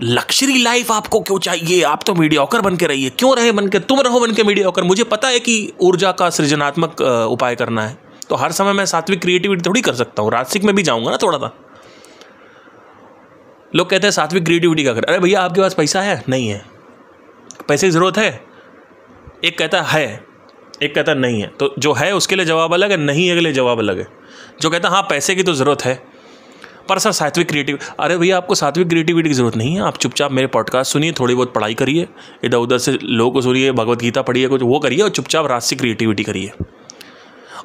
लग्जरी लाइफ आपको क्यों चाहिए? आप तो मीडियोकर बन के रहिए। क्यों रहे बन के? तुम रहो बन के मीडियोकर। मुझे पता है कि ऊर्जा का सृजनात्मक उपाय करना है, तो हर समय मैं सात्विक क्रिएटिविटी थोड़ी कर सकता हूँ, राजसिक में भी जाऊँगा ना थोड़ा सा। लोग कहते हैं सात्विक क्रिएटिविटी क्या कर? अरे भैया आपके पास पैसा है? नहीं है। पैसे की ज़रूरत है? एक कहता है, एक कहता नहीं है। तो जो है उसके लिए जवाब अलग है, नहीं है के लिए जवाब अलग है। जो कहता हाँ पैसे की तो ज़रूरत है पर सर सात्विक क्रिएटिविटी, अरे भैया आपको सात्विक क्रिएटिविटी की ज़रूरत नहीं है। आप चुपचाप मेरे पॉडकास्ट सुनिए, थोड़ी बहुत पढ़ाई करिए, इधर उधर से लोगों को सुनिए, भगवत गीता पढ़िए, कुछ वो करिए, और चुपचाप राजसिक क्रिएटिविटी करिए।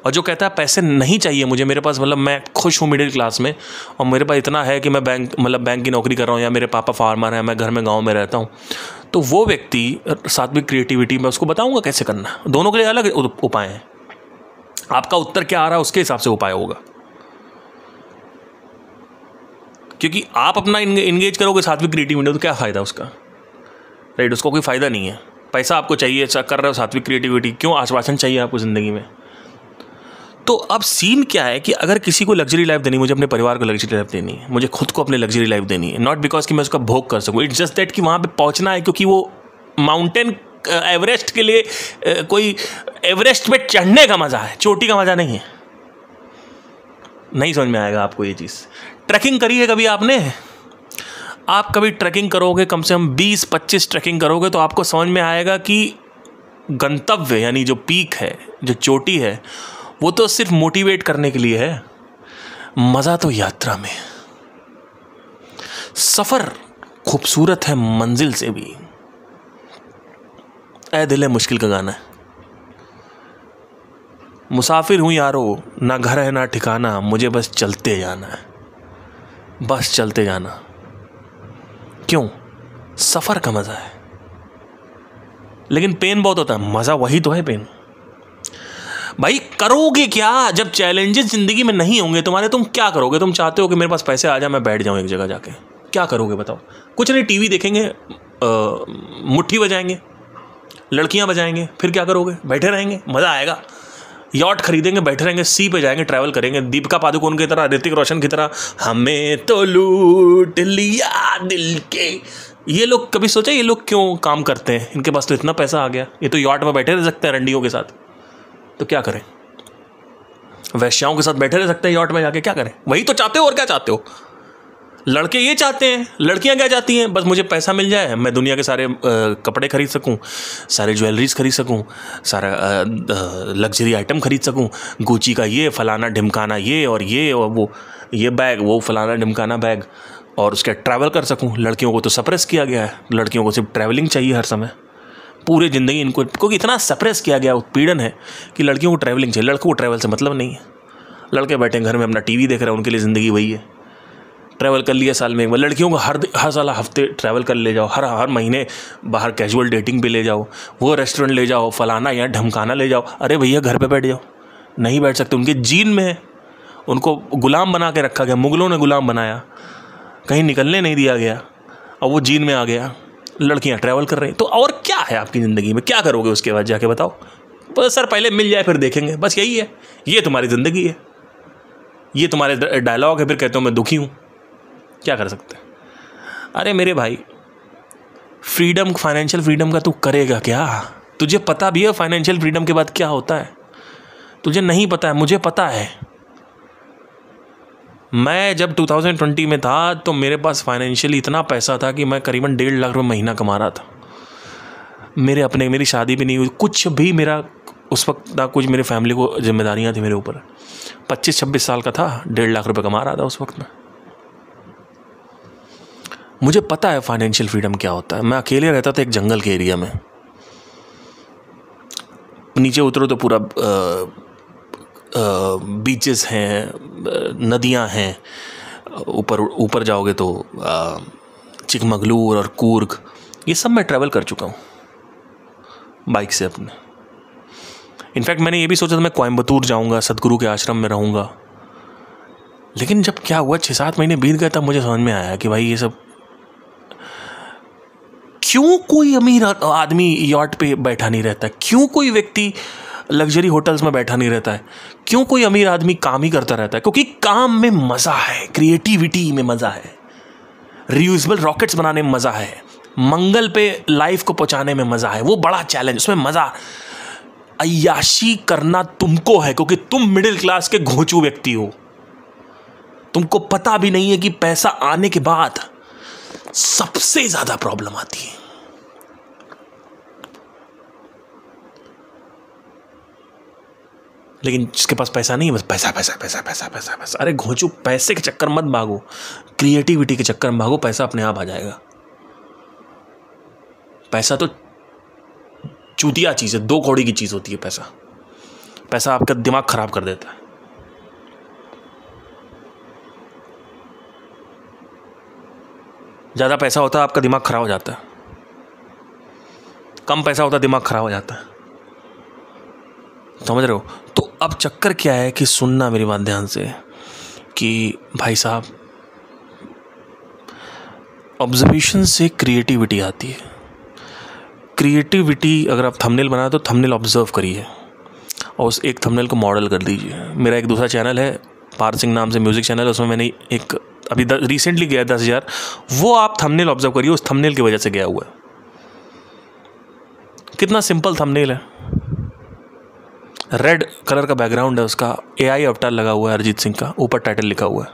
और जो कहता है पैसे नहीं चाहिए मुझे, मेरे पास मतलब मैं खुश हूँ मिडिल क्लास में, और मेरे पास इतना है कि मैं बैंक की नौकरी कर रहा हूँ, या मेरे पापा फार्मर हैं, मैं घर में गाँव में रहता हूँ, तो वो व्यक्ति सात्विक क्रिएटिविटी मैं उसको बताऊँगा कैसे करना। दोनों के लिए अलग उपाय हैं। आपका उत्तर क्या आ रहा है उसके हिसाब से उपाय होगा, क्योंकि आप अपना इंगेज करोगे सात्विक क्रिएटिविटी तो क्या फ़ायदा उसका, राइट? उसको कोई फ़ायदा नहीं है। पैसा आपको चाहिए, कर रहे हो सात्विक क्रिएटिविटी, क्यों आश्वासन चाहिए आपको ज़िंदगी में? तो अब सीन क्या है कि अगर किसी को लग्जरी लाइफ देनी, मुझे अपने परिवार को लग्जरी लाइफ देनी है, मुझे खुद को अपनी लग्जरी लाइफ देनी है, नॉट बिकॉज कि मैं उसका भोग कर सकूँ, इट्स जस्ट दैट कि वहाँ पे पहुँचना है, क्योंकि वो माउंटेन एवरेस्ट के लिए कोई एवरेस्ट पे चढ़ने का मज़ा है, चोटी का मज़ा नहीं है। नहीं समझ में आएगा आपको ये चीज़। ट्रैकिंग करी है कभी आपने? आप कभी ट्रैकिंग करोगे, कम से कम 20-25 ट्रैकिंग करोगे, तो आपको समझ में आएगा कि गंतव्य यानी जो पीक है, जो चोटी है, वो तो सिर्फ मोटिवेट करने के लिए है। मज़ा तो यात्रा में। सफ़र खूबसूरत है मंजिल से भी। ऐ दिल है मुश्किल का गाना है। मुसाफिर हूँ यारो, ना घर है ना ठिकाना, मुझे बस चलते जाना है, बस चलते जाना। क्यों? सफ़र का मज़ा है, लेकिन पेन बहुत होता है, मज़ा वही तो है पेन। भाई करोगे क्या जब चैलेंजेस ज़िंदगी में नहीं होंगे तुम्हारे? तुम क्या करोगे? तुम चाहते हो कि मेरे पास पैसे आ जाए, मैं बैठ जाऊँ एक जगह जाके, क्या करोगे बताओ? कुछ नहीं, टीवी देखेंगे, मुट्ठी बजाएंगे, लड़कियां बजाएंगे, फिर क्या करोगे? बैठे रहेंगे, मज़ा आएगा। यॉट खरीदेंगे, बैठे रहेंगे, सी पे जाएंगे, ट्रैवल करेंगे, दीपिका पादुकोण की तरह, ऋतिक रोशन की तरह, हमें तो लूट लिया दिल के। ये लोग कभी सोचा ये लोग क्यों काम करते हैं? इनके पास तो इतना पैसा आ गया, ये तो यॉट में बैठे रह सकते हैं रंडियों के साथ, तो क्या करें? वैश्याओं के साथ बैठे रह सकते हैं यॉट में जाके, क्या करें? वही तो चाहते हो, और क्या चाहते हो? लड़के ये चाहते हैं, लड़कियां क्या चाहती हैं? बस मुझे पैसा मिल जाए, मैं दुनिया के सारे कपड़े खरीद सकूं, सारे ज्वेलरीज खरीद सकूं, सारा लग्जरी आइटम खरीद सकूं, गुची का ये फलाना ढिमकाना ये, और वो ये बैग, वो फलाना ढिमकाना बैग, और उसका ट्रैवल कर सकूं। लड़कियों को तो सप्रेस किया गया है, लड़कियों को सिर्फ ट्रैवलिंग चाहिए हर समय, पूरी ज़िंदगी इनको, क्योंकि इतना सप्रेस किया गया, उत्पीड़न है कि लड़कियों को ट्रैवलिंग चाहिए, लड़कों को ट्रैवल से मतलब नहीं है। लड़के बैठे घर में अपना टीवी देख रहे हैं, उनके लिए ज़िंदगी वही है। ट्रैवल कर लिया साल में एक बार। लड़कियों को हर साल हफ्ते ट्रैवल कर ले जाओ, हर महीने बाहर कैजुअल डेटिंग पे ले जाओ, वो रेस्टोरेंट ले जाओ, फलाना या ढमकाना ले जाओ। अरे भैया घर पे बैठ जाओ, नहीं बैठ सकते, उनके जीन में है, उनको गुलाम बना के रखा गया, मुगलों ने गुलाम बनाया, कहीं निकलने नहीं दिया गया, और वो जीन में आ गया। लड़कियाँ ट्रैवल कर रही, तो और क्या है आपकी ज़िंदगी में? क्या करोगे उसके बाद जाके बताओ? बस सर पहले मिल जाए फिर देखेंगे, बस यही है, ये तुम्हारी ज़िंदगी है, ये तुम्हारे डायलॉग है, फिर कहते हो मैं दुखी हूँ, क्या कर सकते हैं? अरे मेरे भाई, फ्रीडम, फाइनेंशियल फ्रीडम का तू करेगा क्या? तुझे पता भी है फाइनेंशियल फ्रीडम के बाद क्या होता है? तुझे नहीं पता है, मुझे पता है। मैं जब 2020 में था तो मेरे पास फाइनेंशियली इतना पैसा था कि मैं करीबन 1.5 लाख रुपये महीना कमा रहा था। मेरी शादी भी नहीं हुई, कुछ भी मेरा उस वक्त था, कुछ मेरी फैमिली को जिम्मेदारियाँ थी मेरे ऊपर। 25-26 साल का था, 1.5 लाख रुपये कमा रहा था उस वक्त में। मुझे पता है फाइनेंशियल फ्रीडम क्या होता है। मैं अकेले रहता था एक जंगल के एरिया में, नीचे उतरो तो पूरा बीचेस हैं, नदियां हैं, ऊपर ऊपर जाओगे तो चिकमगलूर और कूर्ग, ये सब मैं ट्रैवल कर चुका हूँ बाइक से अपने। इनफैक्ट मैंने ये भी सोचा था मैं कोयम्बतूर जाऊँगा, सदगुरु के आश्रम में रहूँगा, लेकिन जब क्या हुआ 6-7 महीने बीत गए तब मुझे समझ में आया कि भाई ये सब क्यों कोई अमीर आदमी यॉट पे बैठा नहीं रहता है, क्यों कोई व्यक्ति लग्जरी होटल्स में बैठा नहीं रहता है, क्यों कोई अमीर आदमी काम ही करता रहता है? क्योंकि काम में मज़ा है, क्रिएटिविटी में मज़ा है, रियूजेबल रॉकेट्स बनाने में मज़ा है, मंगल पे लाइफ को पहुंचाने में मज़ा है। वो बड़ा चैलेंज, उसमें मज़ा। अय्याशी करना तुमको है क्योंकि तुम मिडिल क्लास के घोंचू व्यक्ति हो। तुमको पता भी नहीं है कि पैसा आने के बाद सबसे ज़्यादा प्रॉब्लम आती है। लेकिन जिसके पास पैसा नहीं है बस पैसा पैसा पैसा पैसा पैसा पैसा। अरे घोंचू, पैसे के चक्कर मत भागो, क्रिएटिविटी के चक्कर में भागो, पैसा अपने आप आ जाएगा। पैसा तो चूतिया चीज़ है, 2 कौड़ी की चीज़ होती है पैसा। पैसा आपका दिमाग खराब कर देता है। ज़्यादा पैसा होता है आपका दिमाग खराब हो जाता है, कम पैसा होता है दिमाग खराब हो जाता है। समझ रहे हो? तो अब चक्कर क्या है कि सुनना मेरी बात ध्यान से कि भाई साहब, ऑब्जर्वेशन से क्रिएटिविटी आती है। क्रिएटिविटी अगर आप थंबनेल बनाए तो थंबनेल ऑब्जर्व करिए और उस एक थंबनेल को मॉडल कर दीजिए। मेरा एक दूसरा चैनल है, पार सिंह नाम से म्यूज़िक चैनल, उसमें मैंने एक अभी रिसेंटली गया 10,000, वो आप थंबनेल ऑब्जर्व करिए, उस थंबनेल की वजह से गया हुआ है। कितना सिंपल थंबनेल है, रेड कलर का बैकग्राउंड है, उसका AI अवतार लगा हुआ है अरिजीत सिंह का, ऊपर टाइटल लिखा हुआ है,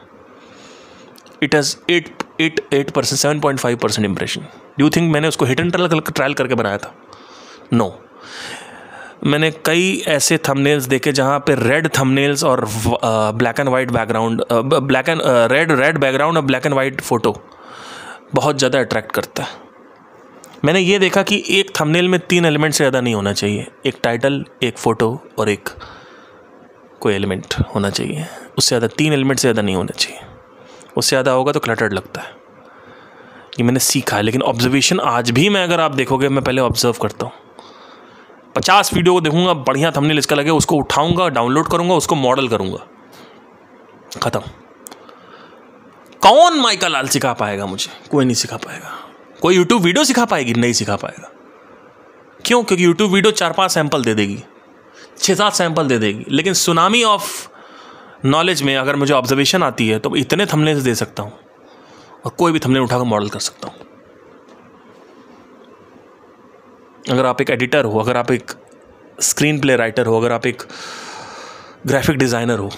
it has 8% 7.5% impression. Do you think मैंने उसको हिट एंड ट्रायल करके बनाया था? नो। मैंने कई ऐसे थंबनेल्स देखे जहाँ पे रेड थंबनेल्स और black and white background, red background और ब्लैक एंड वाइट फ़ोटो बहुत ज़्यादा अट्रैक्ट करता है। मैंने ये देखा कि एक थंबनेल में 3 एलिमेंट से ज़्यादा नहीं होना चाहिए, एक टाइटल, एक फ़ोटो और एक कोई एलिमेंट होना चाहिए। उससे ज़्यादा 3 एलिमेंट से ज़्यादा नहीं होना चाहिए, उससे ज़्यादा होगा तो क्लटर्ड लगता है। ये मैंने सीखा है। लेकिन ऑब्जर्वेशन आज भी मैं, अगर आप देखोगे, मैं पहले ऑब्जर्व करता हूँ। 50 वीडियो को देखूंगा, बढ़िया थंबनेल इसका लगे, उसको उठाऊंगा, डाउनलोड करूंगा, उसको मॉडल करूंगा, खत्म। कौन माइका लाल सिखा पाएगा मुझे? कोई नहीं सिखा पाएगा। कोई यूट्यूब वीडियो सिखा पाएगी? नहीं सिखा पाएगा। क्यों? क्योंकि यूट्यूब वीडियो 4-5 सैंपल दे देगी, 6-7 सैंपल दे देगी। लेकिन सुनामी ऑफ नॉलेज में अगर मुझे ऑब्जर्वेशन आती है तो इतने थंबनेल्स दे सकता हूँ और कोई भी थंबनेल उठाकर मॉडल कर सकता हूँ। अगर आप एक एडिटर हो, अगर आप एक स्क्रीन प्ले राइटर हो, अगर आप एक ग्राफिक डिज़ाइनर हो,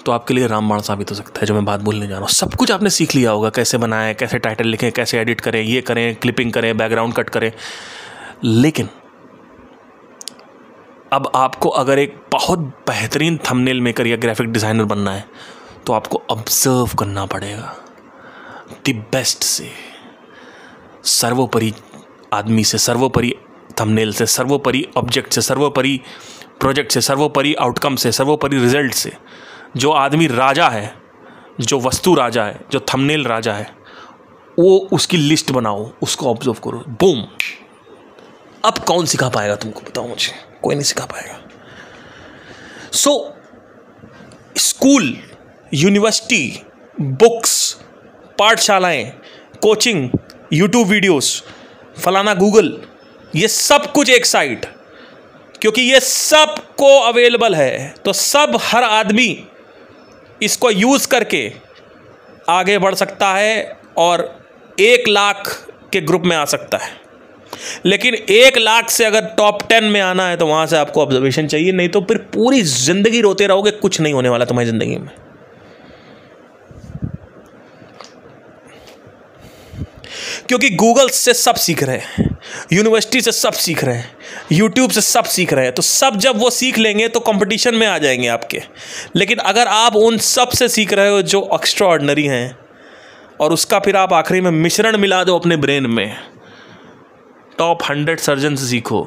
तो आपके लिए रामबाण साबित हो सकता है जो मैं बात बोलने जा रहा हूँ। सब कुछ आपने सीख लिया होगा, कैसे बनाएं, कैसे टाइटल लिखें, कैसे एडिट करें, ये करें, क्लिपिंग करें, बैकग्राउंड कट करें। लेकिन अब आपको अगर एक बहुत बेहतरीन थंबनेल मेकर या ग्राफिक डिज़ाइनर बनना है तो आपको ऑब्जर्व करना पड़ेगा द बेस्ट से, सर्वोपरि आदमी से, सर्वोपरि थंबनेल से, सर्वोपरि ऑब्जेक्ट से, सर्वोपरि प्रोजेक्ट से, सर्वोपरि आउटकम से, सर्वोपरि रिजल्ट से। जो आदमी राजा है, जो वस्तु राजा है, जो थंबनेल राजा है, वो उसकी लिस्ट बनाओ, उसको ऑब्जर्व करो, बूम। अब कौन सिखा पाएगा तुमको? बताओ मुझे। कोई नहीं सिखा पाएगा। सो स्कूल, यूनिवर्सिटी, बुक्स, पाठशालाएं, कोचिंग, यूट्यूब वीडियोस, फलाना गूगल, ये सब कुछ एक साइड, क्योंकि ये सब को अवेलेबल है, तो सब, हर आदमी इसको यूज़ करके आगे बढ़ सकता है और 1 लाख के ग्रुप में आ सकता है। लेकिन 1 लाख से अगर टॉप 10 में आना है तो वहाँ से आपको ऑब्जर्वेशन चाहिए, नहीं तो फिर पूरी ज़िंदगी रोते रहोगे, कुछ नहीं होने वाला तुम्हारी ज़िंदगी में। क्योंकि गूगल से सब सीख रहे हैं, यूनिवर्सिटी से सब सीख रहे हैं, यूट्यूब से सब सीख रहे हैं, तो सब जब वो सीख लेंगे तो कंपटीशन में आ जाएंगे आपके। लेकिन अगर आप उन सब से सीख रहे हो जो एक्स्ट्रा ऑर्डिनरी हैं और उसका फिर आप आखिरी में मिश्रण मिला दो अपने ब्रेन में, टॉप 100 सर्जन से सीखो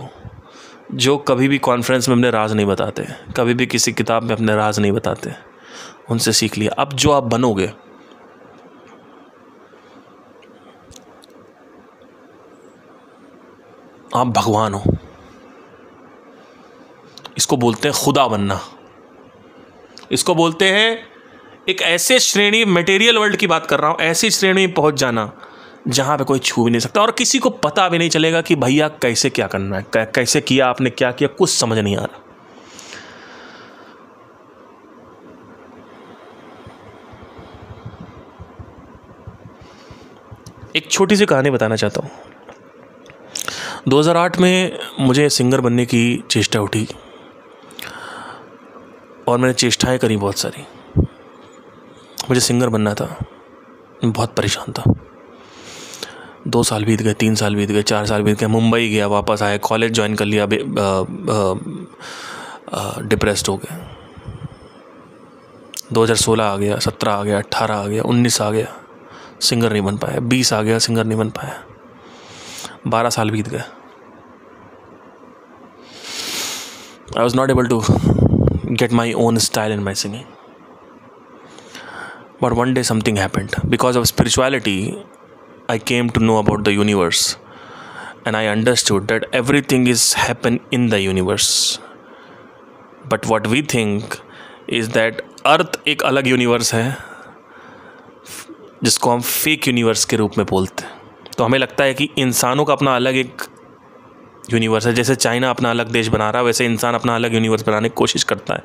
जो कभी भी कॉन्फ्रेंस में अपने राज नहीं बताते, कभी भी किसी किताब में अपने राज नहीं बताते, उनसे सीख लिया। अब जो आप बनोगे आप भगवान हो। इसको बोलते हैं खुदा बनना। इसको बोलते हैं एक ऐसे श्रेणी, मटेरियल वर्ल्ड की बात कर रहा हूँ, ऐसी श्रेणी में पहुंच जाना जहाँ पे कोई छू भी नहीं सकता और किसी को पता भी नहीं चलेगा कि भैया कैसे क्या करना है, कैसे किया आपने, क्या किया, कुछ समझ नहीं आ रहा। एक छोटी सी कहानी बताना चाहता हूँ। 2008 में मुझे सिंगर बनने की चेष्टा उठी और मैंने चेष्टाएं करी बहुत सारी। मुझे सिंगर बनना था, बहुत परेशान था। 2 साल बीत गए, 3 साल बीत गए, 4 साल बीत गए। मुंबई गया, वापस आया, कॉलेज ज्वाइन कर लिया, डिप्रेस्ड हो गया। 2016 आ गया, 17 आ गया, 18 आ गया, 19 आ गया, सिंगर नहीं बन पाया। 20 आ गया, सिंगर नहीं बन पाया। 12 साल बीत गए। I was not able to get my own style in my singing. But one day something happened. Because of spirituality, I came to know about the universe. And I understood that everything is happen in the universe. But what we think is that अर्थ एक अलग universe है जिसको हम fake universe के रूप में बोलते हैं। तो हमें लगता है कि इंसानों का अपना अलग एक यूनिवर्स है। जैसे चाइना अपना अलग देश बना रहा है, वैसे इंसान अपना अलग यूनिवर्स बनाने की कोशिश करता है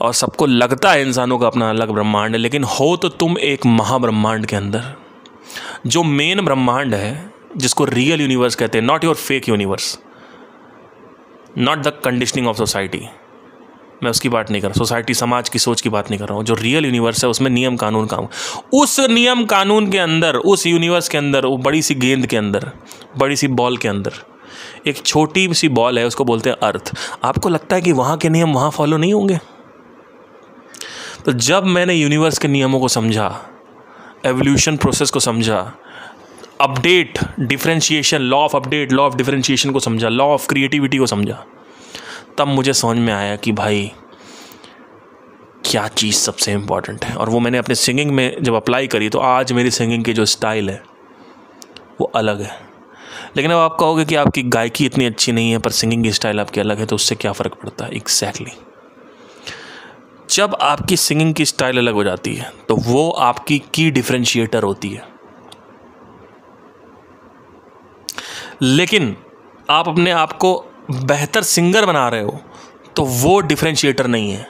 और सबको लगता है इंसानों का अपना अलग ब्रह्मांड है। लेकिन हो तो तुम एक महाब्रह्मांड के अंदर, जो मेन ब्रह्मांड है, जिसको रियल यूनिवर्स कहते हैं, not your fake universe, not the conditioning of society. मैं उसकी बात नहीं कर रहा, सोसाइटी, समाज की सोच की बात नहीं कर रहा हूँ। जो रियल यूनिवर्स है उसमें नियम कानून काम, उस नियम कानून के अंदर, उस यूनिवर्स के अंदर, वो बड़ी सी गेंद के अंदर, बड़ी सी बॉल के अंदर एक छोटी सी बॉल है, उसको बोलते हैं अर्थ। आपको लगता है कि वहाँ के नियम वहाँ फॉलो नहीं होंगे? तो जब मैंने यूनिवर्स के नियमों को समझा, एवोल्यूशन प्रोसेस को समझा, update, differentiation, law of update, law of differentiation को समझा, लॉ ऑफ क्रिएटिविटी को समझा, तब मुझे समझ में आया कि भाई क्या चीज़ सबसे इम्पॉर्टेंट है। और वो मैंने अपने सिंगिंग में जब अप्लाई करी तो आज मेरी सिंगिंग की जो स्टाइल है वो अलग है। लेकिन अब आप कहोगे कि आपकी गायकी इतनी अच्छी नहीं है पर सिंगिंग की स्टाइल आपकी अलग है, तो उससे क्या फ़र्क पड़ता है? एग्जैक्टली जब आपकी सिंगिंग की स्टाइल अलग हो जाती है तो वो आपकी की डिफरेंशिएटर होती है। लेकिन आप अपने आप को बेहतर सिंगर बना रहे हो तो वो डिफरेंशिएटर नहीं है।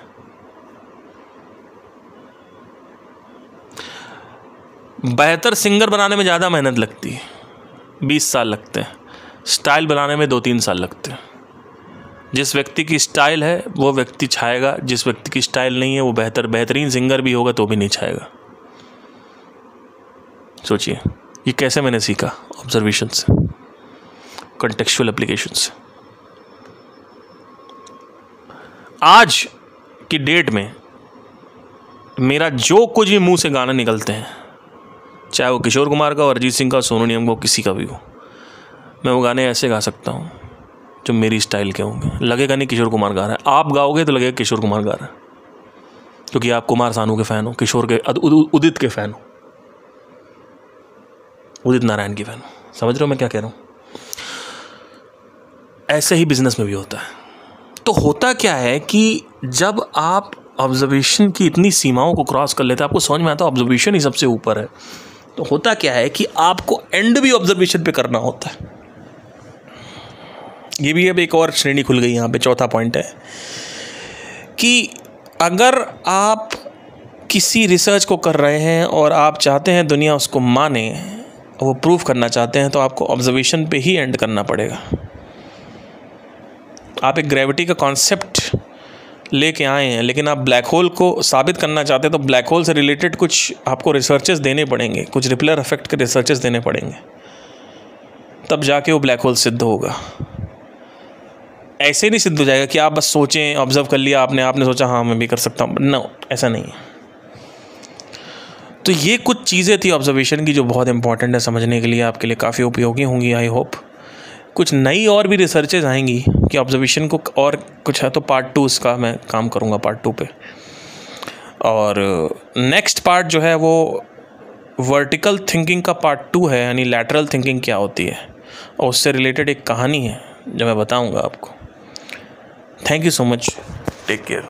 बेहतर सिंगर बनाने में ज़्यादा मेहनत लगती है, 20 साल लगते हैं। स्टाइल बनाने में 2-3 साल लगते हैं। जिस व्यक्ति की स्टाइल है वो व्यक्ति छाएगा, जिस व्यक्ति की स्टाइल नहीं है वो बेहतरीन सिंगर भी होगा तो भी नहीं छाएगा। सोचिए ये कैसे मैंने सीखा? ऑब्जर्वेशन से, कॉन्टेक्चुअल एप्लीकेशन से। आज की डेट में मेरा जो कुछ भी मुंह से गाना निकलते हैं, चाहे वो किशोर कुमार का, अरिजीत सिंह का, सोनू निगम का, किसी का भी हो, मैं वो गाने ऐसे गा सकता हूँ जो मेरी स्टाइल के होंगे। लगेगा नहीं किशोर कुमार गा रहा है, आप गाओगे तो लगेगा किशोर कुमार गा रहा है, क्योंकि आप कुमार सानू के फ़ैन हो, किशोर के, उदित के फ़ैन हो, उदित नारायण के फ़ैन हो। समझ रहे हो मैं क्या कह रहा हूँ? ऐसे ही बिजनेस में भी होता है। तो होता क्या है कि जब आप ऑब्जर्वेशन की इतनी सीमाओं को क्रॉस कर लेते हैं, आपको समझ में आता है ऑब्जर्वेशन ही सबसे ऊपर है। तो होता क्या है कि आपको एंड भी ऑब्जर्वेशन पे करना होता है। ये भी अब एक और श्रेणी खुल गई यहाँ पे। चौथा पॉइंट है कि अगर आप किसी रिसर्च को कर रहे हैं और आप चाहते हैं दुनिया उसको माने, वो प्रूफ करना चाहते हैं, तो आपको ऑब्जर्वेशन पे ही एंड करना पड़ेगा। आप एक ग्रेविटी का कॉन्सेप्ट लेके आए हैं, लेकिन आप ब्लैक होल को साबित करना चाहते हैं, तो ब्लैक होल से रिलेटेड कुछ आपको रिसर्चेस देने पड़ेंगे, कुछ रिपलर इफेक्ट के रिसर्चेस देने पड़ेंगे, तब जाके वो ब्लैक होल सिद्ध होगा। ऐसे नहीं सिद्ध हो जाएगा कि आप बस सोचें, ऑब्जर्व कर लिया आपने सोचा हाँ मैं भी कर सकता हूँ। नो, ऐसा नहीं है। तो ये कुछ चीज़ें थी ऑब्जर्वेशन की जो बहुत इंपॉर्टेंट है समझने के लिए, आपके लिए काफ़ी उपयोगी होंगी आई होप। कुछ नई और भी रिसर्चेज आएंगी कि ऑब्जर्वेशन को और कुछ है, तो पार्ट 2 इसका मैं काम करूँगा, पार्ट 2 पे। और नेक्स्ट पार्ट जो है वो वर्टिकल थिंकिंग का पार्ट 2 है, यानी लैटरल थिंकिंग क्या होती है, और उससे रिलेटेड एक कहानी है जो मैं बताऊँगा आपको। Thank you so much, take care.